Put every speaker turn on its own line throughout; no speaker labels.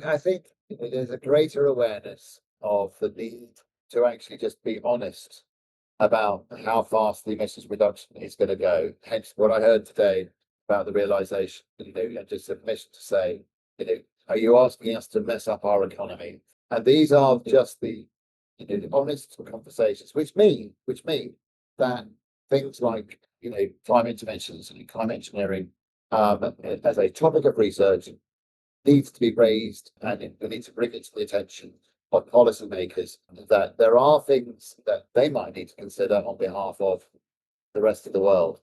I think there's a greater awareness of the need to actually just be honest about how fast the emissions reduction is going to go. Hence, what I heard today about the realization, and just admission to say, are you asking us to mess up our economy? And these are just the honest conversations, which mean that things like climate interventions and climate engineering as a topic of research needs to be raised, and we need to bring it to the attention of policymakers that there are things that they might need to consider on behalf of the rest of the world.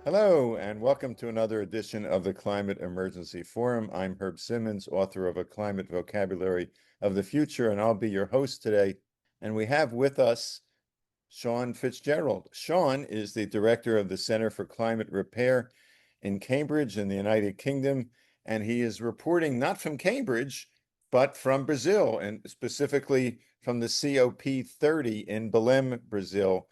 Hello, and welcome to another edition of the Climate Emergency Forum. I'm Herb Simmens, author of A Climate Vocabulary of the Future, and I'll be your host today. And we have with us Shaun Fitzgerald. Shaun is the director of the Center for Climate Repair in Cambridge in the United Kingdom, and he is reporting not from Cambridge, but from Brazil, and specifically from the COP30 in Belém, Brazil,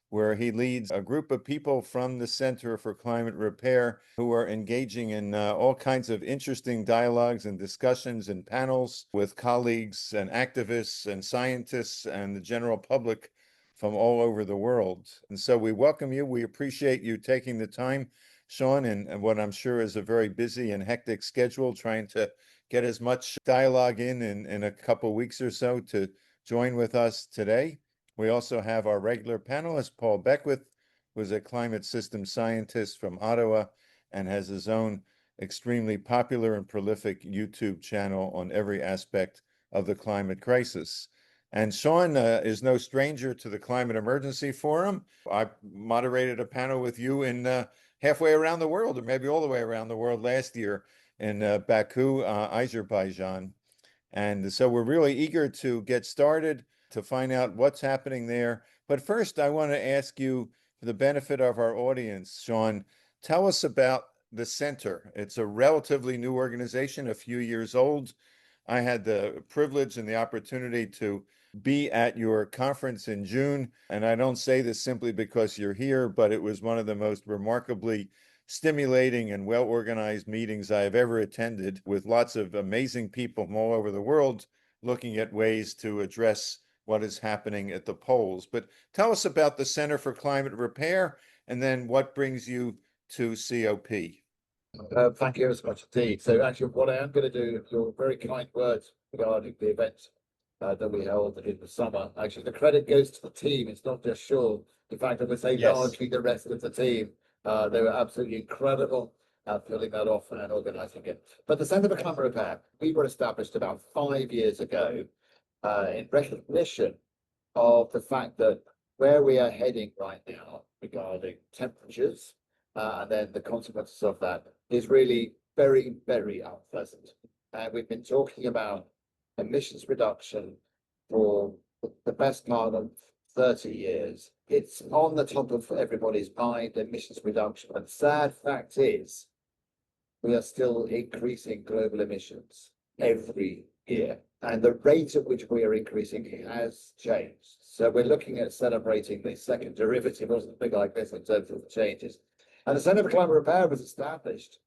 where he leads a group of people from the Center for Climate Repair who are engaging in all kinds of interesting dialogues and discussions and panels with colleagues and activists and scientists and the general public from all over the world. And so we welcome you. We appreciate you taking the time, Shaun, and what I'm sure is a very busy and hectic schedule, trying to get as much dialogue in a couple weeks or so to join with us today. We also have our regular panelist, Paul Beckwith, who is a climate system scientist from Ottawa and has his own extremely popular and prolific YouTube channel on every aspect of the climate crisis. And Shaun is no stranger to the Climate Emergency Forum. I moderated a panel with you in halfway around the world, or maybe all the way around the world last year in Baku, Azerbaijan. And so we're really eager to get started to find out what's happening there. But first, I want to ask you, for the benefit of our audience, Shaun, tell us about the center. It's a relatively new organization, a few years old. I had the privilege and the opportunity to be at your conference in June, and I don't say this simply because you're here, but it was one of the most remarkably stimulating and well-organized meetings I have ever attended, with lots of amazing people from all over the world looking at ways to address what is happening at the poles. But tell us about the Center for Climate Repair, and then what brings you to COP.
Thank you so much indeed. So actually what I am going to do, your very kind words regarding the event that we held in the summer, actually the credit goes to the team. It's not just Shaun. In fact, I would say largely the rest of the team. They were absolutely incredible at filling that off and organizing it. But the Center for Climate Repair, we were established about 5 years ago in recognition of the fact that where we are heading right now regarding temperatures and then the consequences of that is really very, very unpleasant. And we've been talking about emissions reduction for the best part of 30 years. It's on the top of everybody's mind, emissions reduction. But the sad fact is, we are still increasing global emissions every year. And the rate at which we are increasing has changed. So we're looking at celebrating the second derivative or something like this in terms of the changes. And the Centre for Climate Repair was established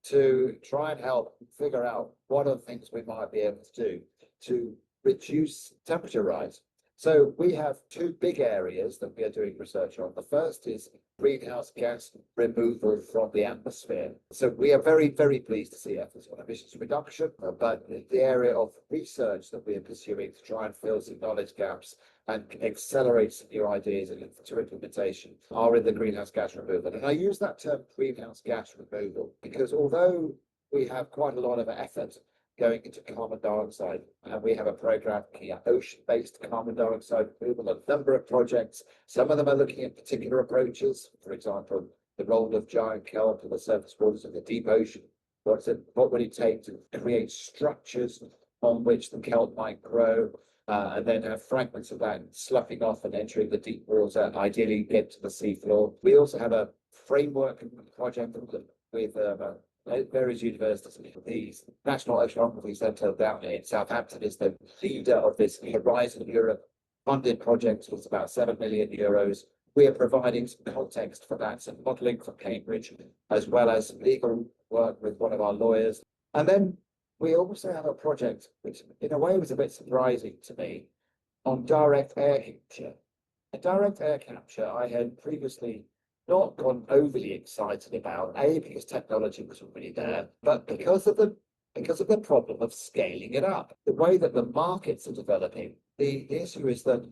to try and help figure out what are the things we might be able to do to reduce temperature rise. So we have two big areas that we are doing research on. The first is greenhouse gas removal from the atmosphere. So we are very, very pleased to see efforts on emissions reduction, but the area of research that we are pursuing to try and fill some knowledge gaps and accelerate some new ideas and to implementation are in the greenhouse gas removal. And I use that term greenhouse gas removal because although we have quite a lot of effort going into carbon dioxide, and we have a program looking at ocean-based carbon dioxide removal, a number of projects. Some of them are looking at particular approaches, for example, the role of giant kelp in the surface waters of the deep ocean. What would it take to create structures on which the kelp might grow, and then have fragments of that sloughing off and entering the deep water, ideally get to the seafloor. We also have a framework project with various universities. The National Oceanography Centre down in Southampton is the leader of this Horizon Europe funded project. It's about €7 million. We are providing some context for that, some modelling from Cambridge, as well as legal work with one of our lawyers. And then we also have a project, which in a way was a bit surprising to me, on direct air capture. And direct air capture, I had previously not gone overly excited about, A, because technology was already there, but because of the problem of scaling it up. The way that the markets are developing, the issue is that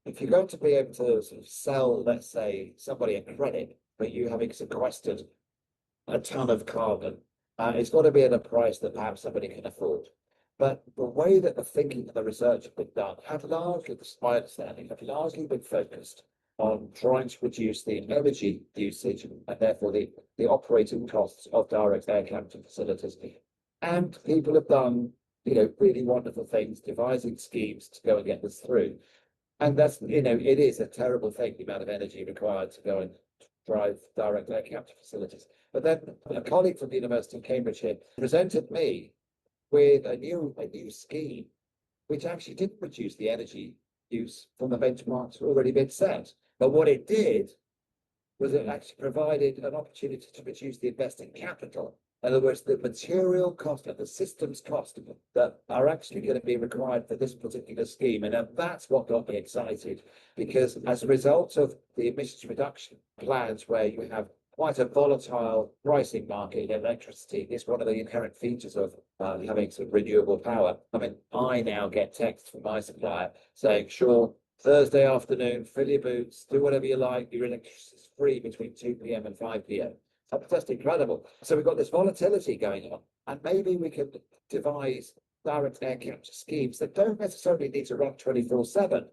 if you're going to be able to sort of sell, let's say, somebody a credit for you having sequestered a ton of carbon, it's got to be at a price that perhaps somebody can afford. But the way that the thinking and the research have been done had largely, to my understanding, have largely been focused on trying to reduce the energy usage and therefore the operating costs of direct air capture facilities. And people have done, really wonderful things, devising schemes to go and get this through. And that's, it is a terrible thing, the amount of energy required to go and drive direct air capture facilities. But then a colleague from the University of Cambridge here presented me with a new scheme, which actually didn't reduce the energy use from the benchmarks already been set. But what it did was it actually provided an opportunity to reduce the investing capital. In other words, the material cost and the systems cost that are actually going to be required for this particular scheme. And that's what got me excited, because as a result of the emissions reduction plans, where you have quite a volatile pricing market in electricity, it's one of the inherent features of having some renewable power. I mean, I now get texts from my supplier saying, "Shaun, Thursday afternoon, fill your boots, do whatever you like, your electricity is free between 2 p.m. and 5 p.m. That's just incredible. So we've got this volatility going on, and maybe we can devise direct air capture schemes that don't necessarily need to run 24/7.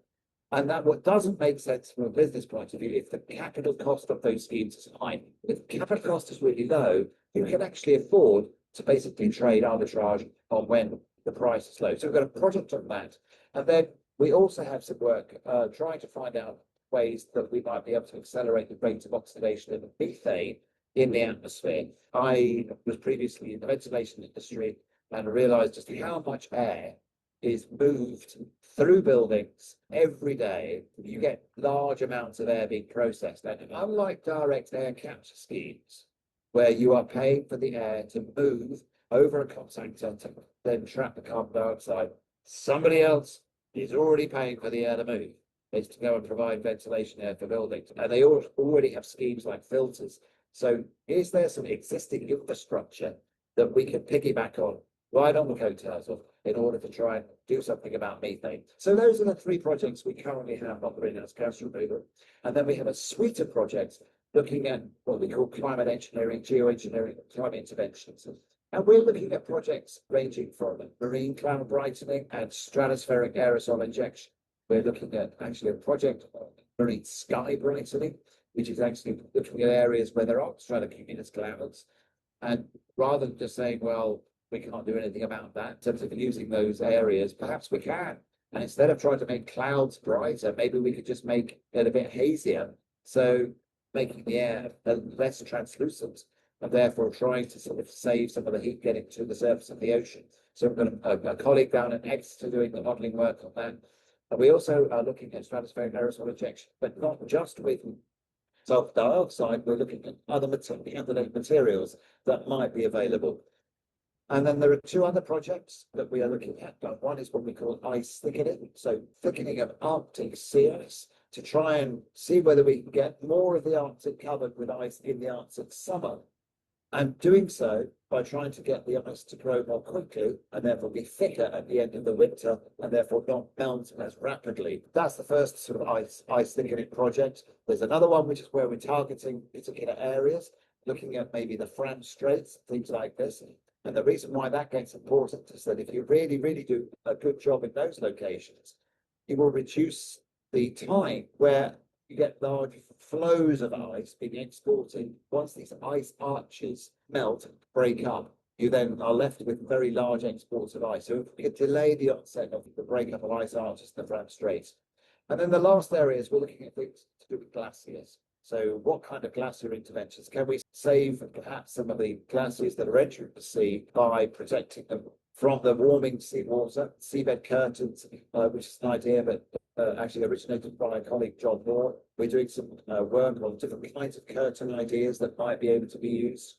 And that what doesn't make sense from a business point of view, if the capital cost of those schemes is high, if capital cost is really low, you can actually afford to basically trade arbitrage on when the price is low. So we've got a project on that. And then we also have some work trying to find out ways that we might be able to accelerate the rate of oxidation of the methane in the atmosphere. I was previously in the ventilation industry and realized just how much air is moved through buildings every day. You get large amounts of air being processed. And unlike direct air capture schemes, where you are paying for the air to move over a compactor to then trap the carbon dioxide, somebody else is already paying for the air to move. It's to go and provide ventilation air for buildings. And they already have schemes like filters. So is there some existing infrastructure that we can piggyback on right on the coattails of in order to try and do something about methane? So those are the three projects we currently have on the greenhouse gas removal. And then we have a suite of projects looking at what we call climate engineering, geoengineering, climate interventions. And we're looking at projects ranging from marine cloud brightening and stratospheric aerosol injection. We're looking at actually a project on marine sky brightening, which is actually looking at areas where there are stratocumulus clouds. And rather than just saying, well, we can't do anything about that, in terms of using those areas, perhaps we can. And instead of trying to make clouds brighter, maybe we could just make it a bit hazier. So making the air less translucent, and therefore trying to sort of save some of the heat getting to the surface of the ocean. So we've got a colleague down at Exeter doing the modelling work on that. And we also are looking at stratospheric aerosol injection, but not just with sulfur dioxide. We're looking at other materials that might be available. And then there are two other projects that we are looking at. One is what we call ice thickening. So thickening of Arctic sea ice to try and see whether we can get more of the Arctic covered with ice in the Arctic summer. And doing so by trying to get the ice to grow more quickly and therefore be thicker at the end of the winter and therefore not melt as rapidly. That's the first sort of ice thickening project. There's another one which is where we're targeting particular areas, looking at maybe the Fram Straits, things like this. And the reason why that gets important is that if you really, really do a good job in those locations, you will reduce the time where you get large flows of ice being exported. Once these ice arches melt and break up, you then are left with very large exports of ice. So we can delay the onset of the breakup of ice arches in the Fram Straits. And then the last areas we're looking at things to do with glaciers. So what kind of glacier interventions can we save perhaps some of the glaciers that are entering the sea by protecting them from the warming seawater, seabed curtains, which is an idea that actually originated by my colleague John Moore. We're doing some work on different kinds of curtain ideas that might be able to be used.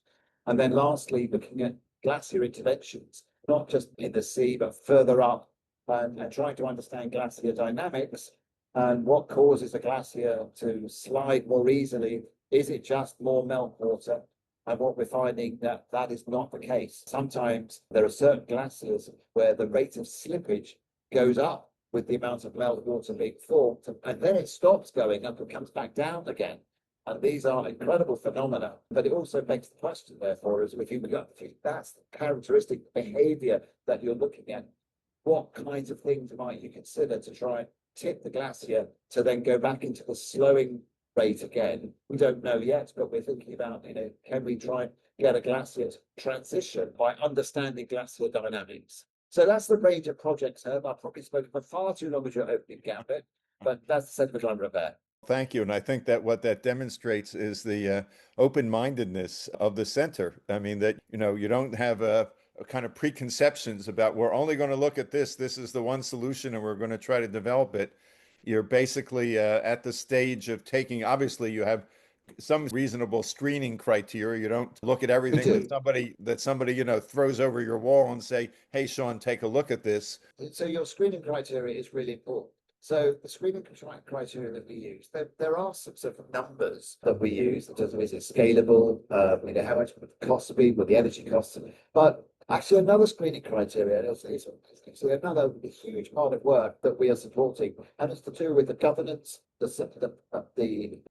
And then lastly, looking at glacier interventions, not just in the sea, but further up, and trying to understand glacier dynamics and what causes a glacier to slide more easily. Is it just more meltwater? And what we're finding that is not the case. Sometimes there are certain glaciers where the rate of slippage goes up with the amount of meltwater being formed, and then it stops going up and comes back down again. And these are incredible phenomena, but it also begs the question, therefore, is if that's the characteristic behavior that you're looking at, what kinds of things might you consider to try and tip the glacier to then go back into the slowing rate again? We don't know yet, but we're thinking about, can we try and get a glacier to transition by understanding glacier dynamics? So that's the range of projects, Herb. I've probably spoken for far too long as your opening gambit, but that's the sentiment I'm about.
Thank you. And I think that what that demonstrates is the open-mindedness of the center. I mean, that, you don't have a kind of preconceptions about we're only going to look at this. This is the one solution and we're going to try to develop it. You're basically at the stage of taking, obviously, you have some reasonable screening criteria. You don't look at everything that somebody throws over your wall and say, hey, Shaun, take a look at this.
So your screening criteria is really important. So the screening criteria that we use, there are some sort of numbers that we use in terms of, is it scalable, how much would the cost be, what the energy costs, but actually another screening criteria is another huge part of work that we are supporting, and it's to do with the governance that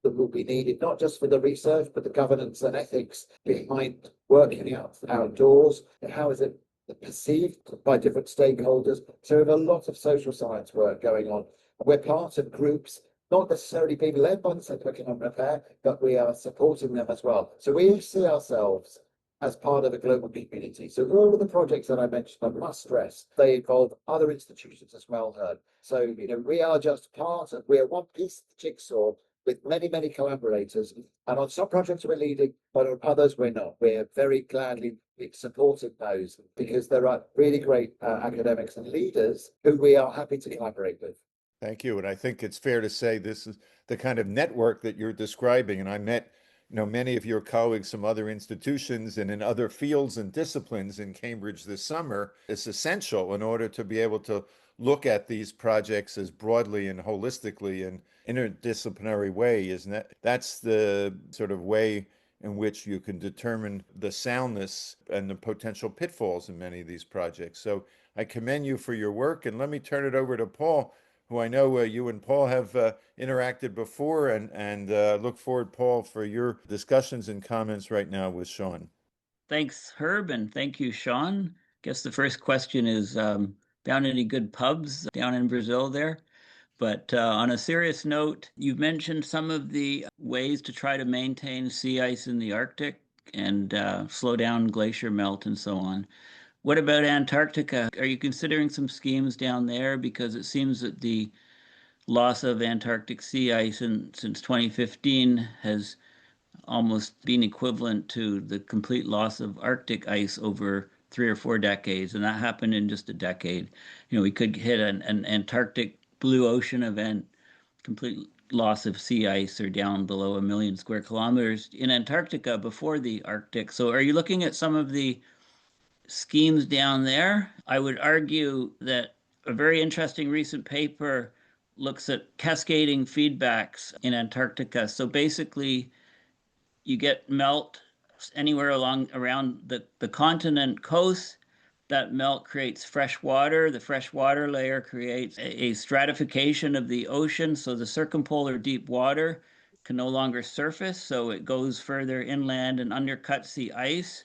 will be needed, not just for the research, but the governance and ethics behind working outdoors. How is it perceived by different stakeholders? So we have a lot of social science work going on. We're part of groups, not necessarily being led by the Centre for Economic Repair, but we are supporting them as well. So we see ourselves as part of a global community. So all of the projects that I mentioned, I must stress, they involve other institutions as well, Herb. So, we are just we're one piece of the jigsaw with many, many collaborators. And on some projects we're leading, but on others we're not. We're very gladly supporting those because there are really great academics and leaders who we are happy to collaborate with.
Thank you. And I think it's fair to say this is the kind of network that you're describing. And I met, many of your colleagues from other institutions and in other fields and disciplines in Cambridge this summer. It's essential in order to be able to look at these projects as broadly and holistically and interdisciplinary way. Isn't that's the sort of way in which you can determine the soundness and the potential pitfalls in many of these projects. So I commend you for your work, and let me turn it over to Paul, who I know you and Paul have interacted before, and look forward, Paul, for your discussions and comments right now with Shaun.
Thanks, Herb, and thank you, Shaun. Guess the first question is, found any good pubs down in Brazil there? But on a serious note, you've mentioned some of the ways to try to maintain sea ice in the Arctic and slow down glacier melt and so on. What about Antarctica? Are you considering some schemes down there? Because it seems that the loss of Antarctic sea ice since 2015 has almost been equivalent to the complete loss of Arctic ice over 3 or 4 decades, and that happened in just a decade. We could hit an Antarctic blue ocean event, complete loss of sea ice, or down below 1 million square kilometers in Antarctica before the Arctic. So are you looking at some of the schemes down there? I would argue that a very interesting recent paper looks at cascading feedbacks in Antarctica. So basically, you get melt anywhere around the continent coast. That melt creates fresh water. The fresh water layer creates a stratification of the ocean. So the circumpolar deep water can no longer surface. So it goes further inland and undercuts the ice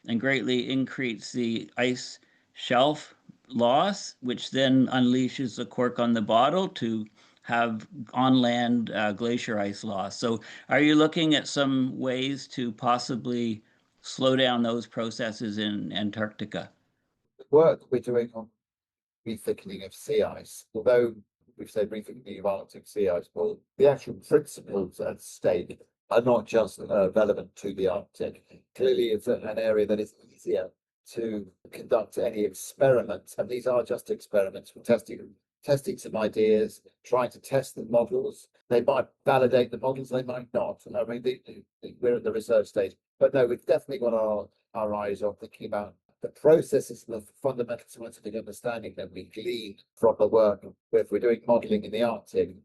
and greatly increase the ice shelf loss, which then unleashes the cork on the bottle to have on land glacier ice loss. So are you looking at some ways to possibly slow down those processes in Antarctica?
The work we're doing on thickening of sea ice, although we've said briefly the Antarctic Sea Ice, well, the actual principles at stake are not just relevant to the Arctic. Clearly, it's an area that is easier to conduct any experiments, and these are just experiments. We're testing some ideas, trying to test the models. They might validate the models, they might not. I mean, we're at the research stage, but no, we've definitely got our eyes on thinking about the processes and the fundamental scientific understanding that we glean from the work. If we're doing modeling in the Arctic,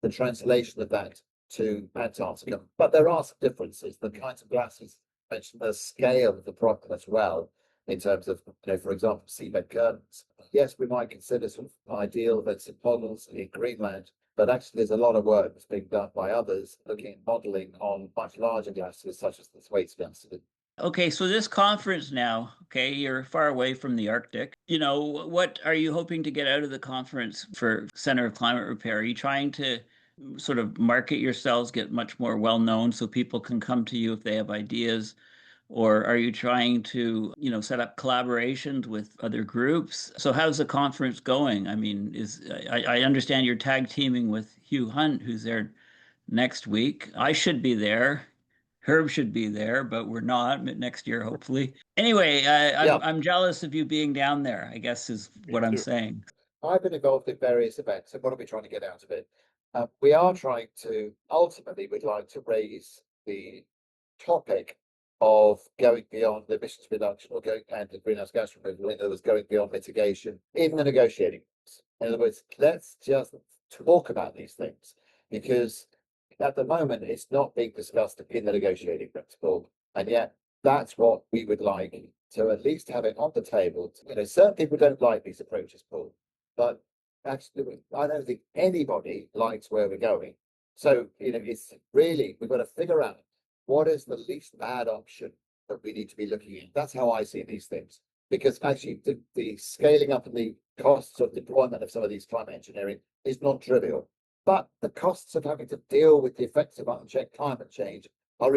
the translation of that to Antarctica. But there are some differences. The kinds of glasses mentioned, the scale of the problem as well, in terms of, for example, seabed currents. Yes, we might consider sort of ideal that's in models in Greenland, but actually there's a lot of work that's being done by others looking at modeling on much larger glaciers, such as the Thwaites Glacier.
Okay, so this conference now, okay, you're far away from the Arctic. What are you hoping to get out of the conference for Center of Climate Repair? Are you trying to sort of market yourselves, get much more well known so people can come to you if they have ideas? Or are you trying to, set up collaborations with other groups? So how's the conference going? I mean, I understand you're tag teaming with Hugh Hunt, who's there next week. I should be there. Herb should be there, but we're not next year, hopefully. Anyway, I'm jealous of you being down there, I guess is what I'm saying.
I've been involved in various events, and what are we trying to get out of it? We are trying to, ultimately, we'd like to raise the topic of going beyond emissions reduction or going and the greenhouse gas removal, in other words, going beyond mitigation in the negotiating. In other words, let's just talk about these things, because at the moment it's not being discussed in the negotiating principle, and yet that's what we would like to at least have it on the table. Certain people don't like these approaches, Paul, but actually I don't think anybody likes where we're going. So it's really, we've got to figure out what is the least bad option that we need to be looking at. That's how I see these things, because actually the scaling up and the costs of deployment of some of these climate engineering is not trivial. But the costs of having to deal with the effects of unchecked climate change are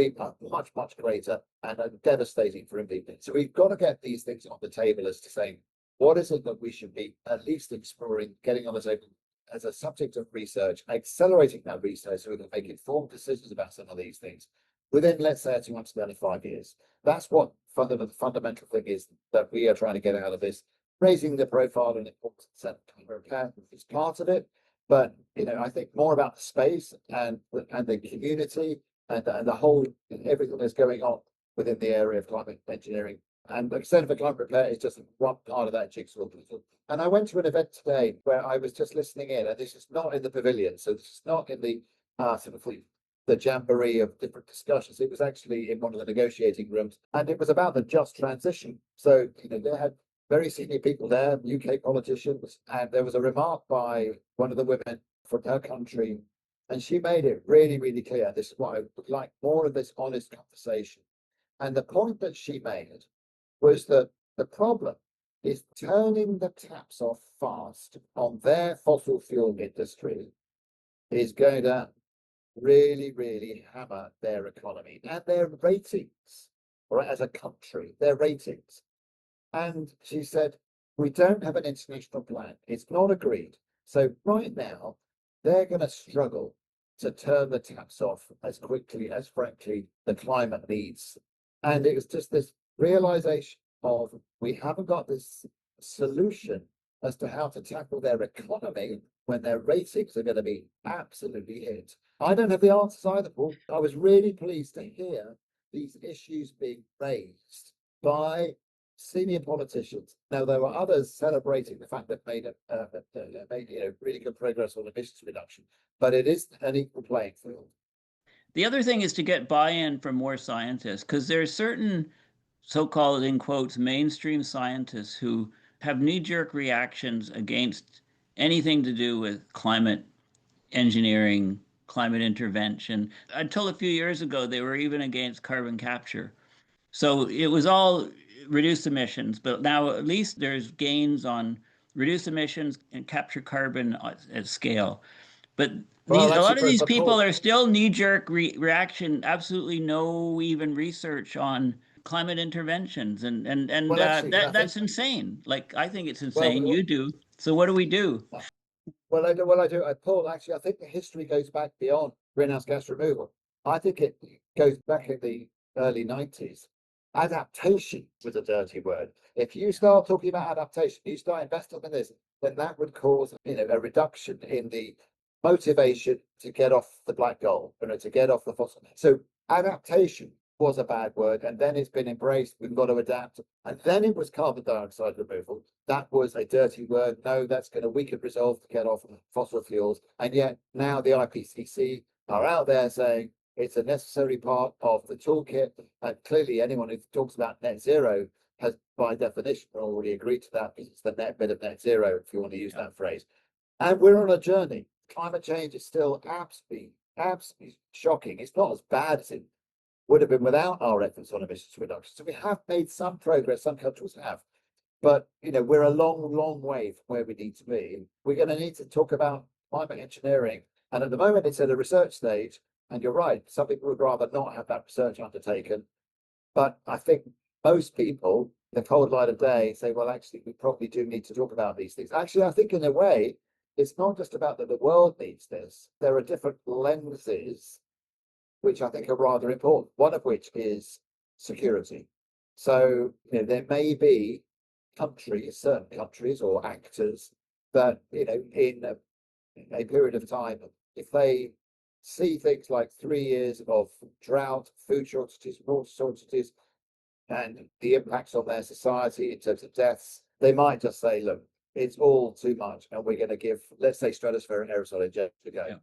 much, much greater and are devastating for people. So we've got to get these things on the table as to say, what is it that we should be at least exploring, getting on the table as a subject of research, accelerating that research so we can make informed decisions about some of these things within, let's say, 225 years. That's what the fundamental thing is that we are trying to get out of this. Raising the profile and importance of repair is part of it. But I think more about the space and the community and the whole everything that's going on within the area of climate engineering. And the Centre for Climate Repair is just one part of that jigsaw puzzle. And I went to an event today where I was just listening in, and this is not in the pavilion, so this is not in the sort of the jamboree of different discussions. It was actually in one of the negotiating rooms, and it was about the just transition. So they had very senior people there, UK politicians, and there was a remark by one of the women from her country, and she made it really, really clear. This is why I would like more of this honest conversation. And the point that she made was that the problem is turning the taps off fast on their fossil fuel industry is going to really, really hammer their economy and their ratings, or as a country, their ratings. And she said, we don't have an international plan. It's not agreed. So right now, they're going to struggle to turn the taps off as quickly as, frankly, the climate needs. And it was just this realization of we haven't got this solution as to how to tackle their economy when their ratings are going to be absolutely hit. I don't have the answers either, Paul. I was really pleased to hear these issues being raised by senior politicians. Now, there were others celebrating the fact that made really good progress on emissions reduction, but it is an equal playing field.
The other thing is to get buy-in from more scientists, because there's certain so-called, in quotes, mainstream scientists who have knee-jerk reactions against anything to do with climate engineering, climate intervention. Until a few years ago, they were even against carbon capture. So it was all reduced emissions, but now at least there's gains on reduced emissions and capture carbon at scale. But a lot of these people are still knee-jerk reaction, absolutely no even research on climate interventions, and that's insane. Like, I think it's insane. You do. So what do we do?
I do. Paul, actually, I think the history goes back beyond greenhouse gas removal. I think it goes back in the early 90s. Adaptation was a dirty word. If you start talking about adaptation, you start investing in this, then that would cause, a reduction in the motivation to get off the black gold, to get off the fossil. So adaptation was a bad word, and then it's been embraced. We've got to adapt, and then it was carbon dioxide removal. That was a dirty word. No, that's going to weaken resolve to get off fossil fuels, and yet now the IPCC are out there saying it's a necessary part of the toolkit, and clearly anyone who talks about net zero has, by definition, already agreed to that, because it's the net bit of net zero, if you want to use that phrase. And we're on a journey. Climate change is still absolutely shocking. It's not as bad as it would have been without our efforts on emissions reduction. So we have made some progress, some countries have, but we're a long way from where we need to be. We're going to need to talk about climate engineering. And at the moment it's at a research stage, and you're right, some people would rather not have that research undertaken. But I think most people, in the cold light of day, say, well, actually, we probably do need to talk about these things. Actually, I think in a way, it's not just about that the world needs this. There are different lenses which I think are rather important, one of which is security. So there may be certain countries or actors that, in a period of time, if they see things like 3 years of drought, food shortages, water shortages, and the impacts on their society in terms of deaths, they might just say, look, it's all too much, and we're going to give, let's say, stratospheric aerosol injection a go. Yeah.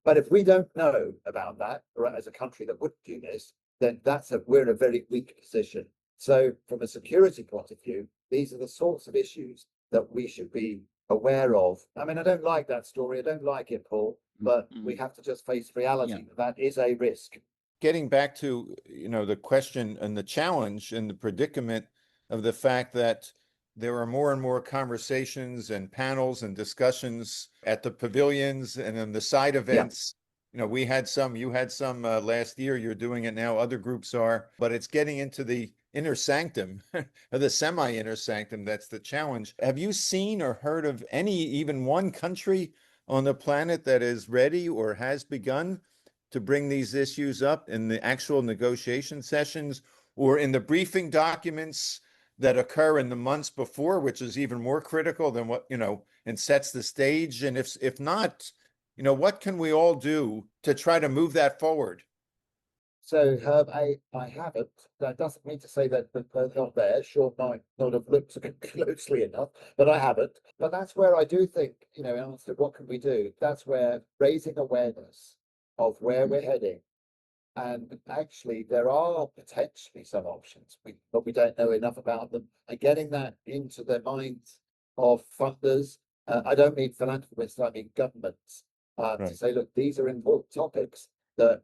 But if we don't know about that, or as a country that would do this, then we're in a very weak position. So from a security point of view, these are the sorts of issues that we should be aware of. I mean, I don't like that story. I don't like it, Paul, but we have to just face reality. That is a risk.
Getting back to, the question and the challenge and the predicament of the fact that there are more and more conversations and panels and discussions at the pavilions and in the side events. We had some, you had some last year, you're doing it now, other groups are, but it's getting into the inner sanctum, or the semi-inner sanctum. That's the challenge. Have you seen or heard of even one country on the planet that is ready or has begun to bring these issues up in the actual negotiation sessions or in the briefing documents that occur in the months before, which is even more critical than what, and sets the stage? And if not, what can we all do to try to move that forward?
So, Herb, I haven't. That doesn't mean to say that they're not there. Shaun might not have looked closely enough, but I haven't. But that's where I do think, in answer to what can we do, that's where raising awareness of where we're heading. And actually, there are potentially some options, but we don't know enough about them. And getting that into the minds of funders, I don't mean philanthropists, I mean governments, to say, look, these are important topics that,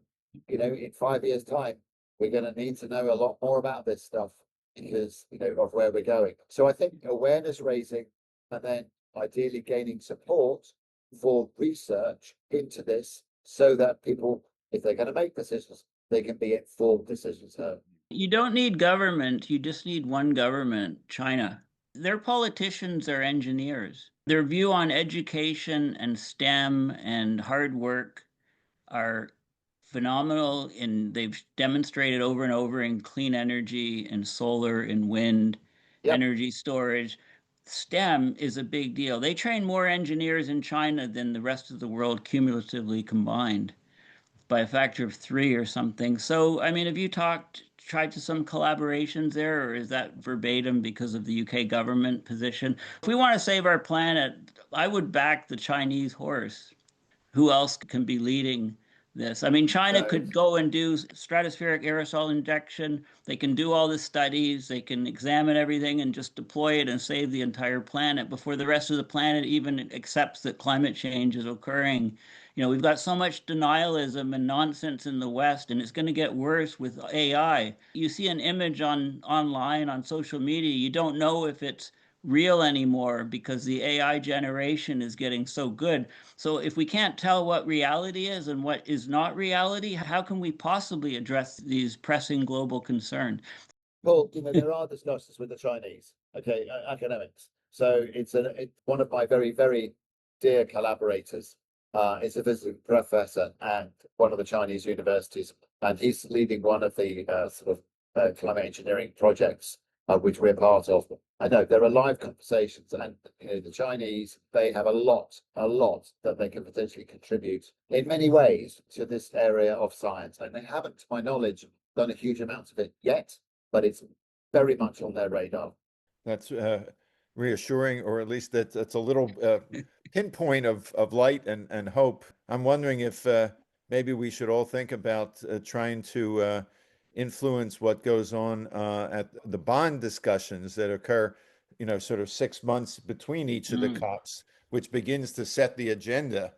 in 5 years' time, we're going to need to know a lot more about this stuff because, of where we're going. So I think awareness raising, and then ideally gaining support for research into this so that people, if they're going to make decisions, they can be informed decisions.
You don't need government, you just need one government, China. Their politicians are engineers. Their view on education and STEM and hard work are phenomenal, and they've demonstrated over and over in clean energy and solar and wind, energy storage. STEM is a big deal. They train more engineers in China than the rest of the world cumulatively combined, by a factor of 3 or something. So, I mean, have you tried to some collaborations there, or is that verbatim because of the UK government position? If we want to save our planet, I would back the Chinese horse. Who else can be leading this? I mean, China could go and do stratospheric aerosol injection. They can do all the studies. They can examine everything and just deploy it and save the entire planet before the rest of the planet even accepts that climate change is occurring. We've got so much denialism and nonsense in the West, and it's going to get worse with AI. You see an image online on social media, you don't know if it's real anymore because the AI generation is getting so good. So if we can't tell what reality is and what is not reality, how can we possibly address these pressing global concerns?
Well, there are discussions with the Chinese, academics. So it's one of my very, very dear collaborators is a visiting professor at one of the Chinese universities, and he's leading one of the climate engineering projects which we're part of. I know there are live conversations, and the Chinese, they have a lot that they can potentially contribute in many ways to this area of science, and they haven't, to my knowledge, done a huge amount of it yet, but it's very much on their radar.
That's reassuring, or at least that's a little pinpoint of light and hope. I'm wondering if maybe we should all think about trying to influence what goes on at the bond discussions that occur, sort of 6 months between each of the COPs, which begins to set the agenda.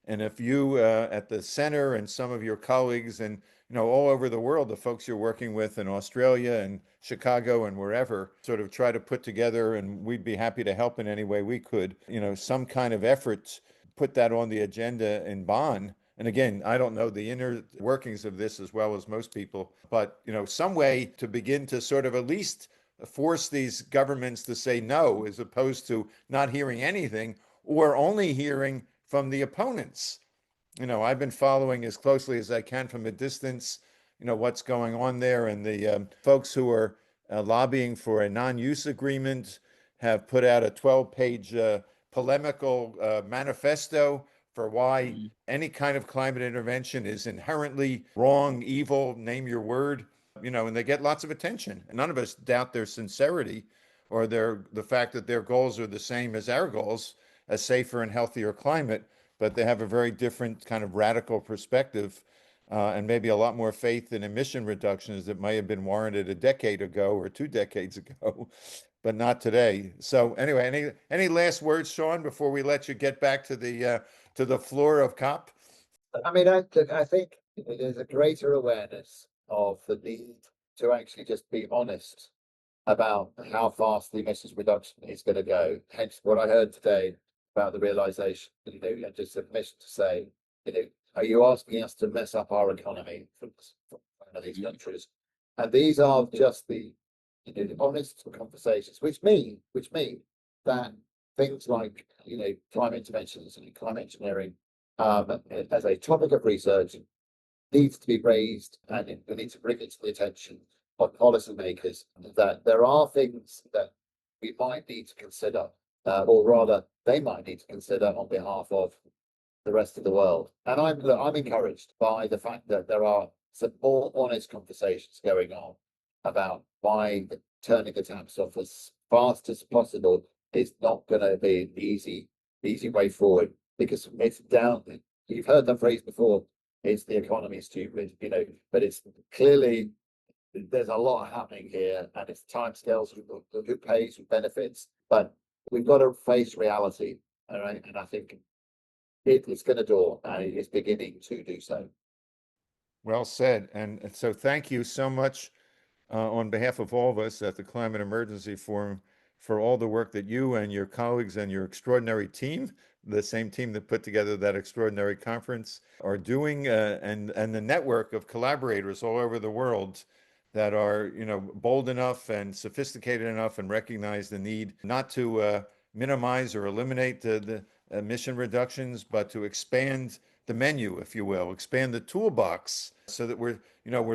And if you at the center and some of your colleagues and all over the world, the folks you're working with in Australia and Chicago and wherever, sort of try to put together, and we'd be happy to help in any way we could, some kind of effort, put that on the agenda in Bonn. And again, I don't know the inner workings of this as well as most people, but some way to begin to sort of at least force these governments to say no, as opposed to not hearing anything or only hearing from the opponents. I've been following as closely as I can from a distance, what's going on there. And the folks who are lobbying for a non-use agreement have put out a 12-page polemical manifesto for why any kind of climate intervention is inherently wrong, evil, name your word, and they get lots of attention. And none of us doubt their sincerity or the fact that their goals are the same as our goals, a safer and healthier climate, but they have a very different kind of radical perspective and maybe a lot more faith in emission reductions that may have been warranted a decade ago or 2 decades ago, but not today. So anyway, any last words, Shaun, before we let you get back to the floor of COP?
I mean, I think there's a greater awareness of the need to actually just be honest about how fast the emissions reduction is going to go. Hence, what I heard today about the realization, just a mission to say, are you asking us to mess up our economy from one of these countries? And these are just the honest conversations, which mean that things like climate interventions and climate engineering as a topic of research needs to be raised, and we need to bring it to the attention of policymakers that there are things that we might need to consider, or rather they might need to consider on behalf of the rest of the world. And I'm encouraged by the fact that there are some more honest conversations going on about why turning the taps off as fast as possible is not going to be an easy way forward, because it's down. You've heard that phrase before. It's the economy, stupid, but it's clearly there's a lot happening here, and it's timescales, who pays, who benefits, but we've got to face reality, all right? And I think it's going to dawn, and it is beginning to do so.
Well said. And so thank you so much on behalf of all of us at the Climate Emergency Forum for all the work that you and your colleagues and your extraordinary team, the same team that put together that extraordinary conference, are doing, and the network of collaborators all over the world that are, bold enough and sophisticated enough and recognize the need not to minimize or eliminate the emission reductions, but to expand the menu, if you will, expand the toolbox, so that we're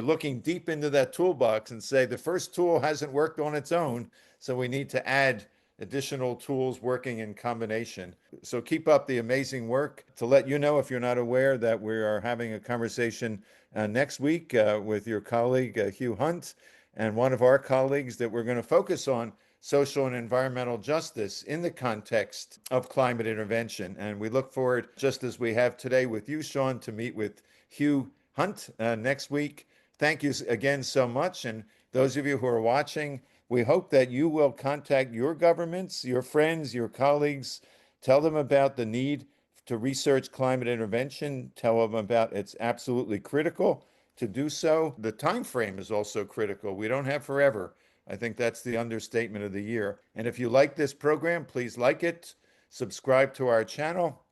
looking deep into that toolbox and say the first tool hasn't worked on its own, so we need to add additional tools working in combination. So keep up the amazing work. To let you know, if you're not aware, that we are having a conversation next week with your colleague Hugh Hunt and one of our colleagues, that we're going to focus on social and environmental justice in the context of climate intervention. And we look forward, just as we have today with you, Shaun, to meet with Hugh Hunt next week. Thank you again so much. And those of you who are watching, we hope that you will contact your governments, your friends, your colleagues, tell them about the need to research climate intervention, tell them about it's absolutely critical to do so. The time frame is also critical. We don't have forever. I think that's the understatement of the year. And if you like this program, please like it, subscribe to our channel,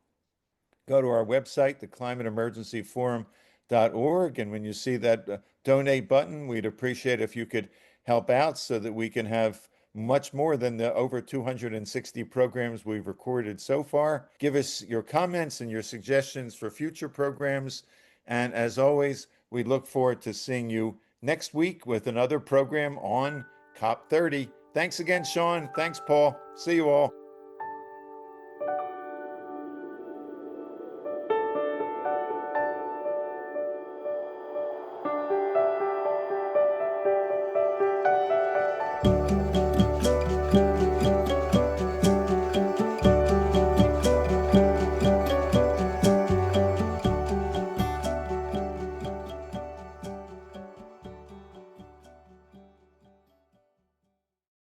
go to our website, theclimateemergencyforum.org. And when you see that donate button, we'd appreciate if you could help out so that we can have much more than the over 260 programs we've recorded so far. Give us your comments and your suggestions for future programs. And as always, we look forward to seeing you next week with another program on COP30. Thanks again, Shaun. Thanks, Paul. See you all.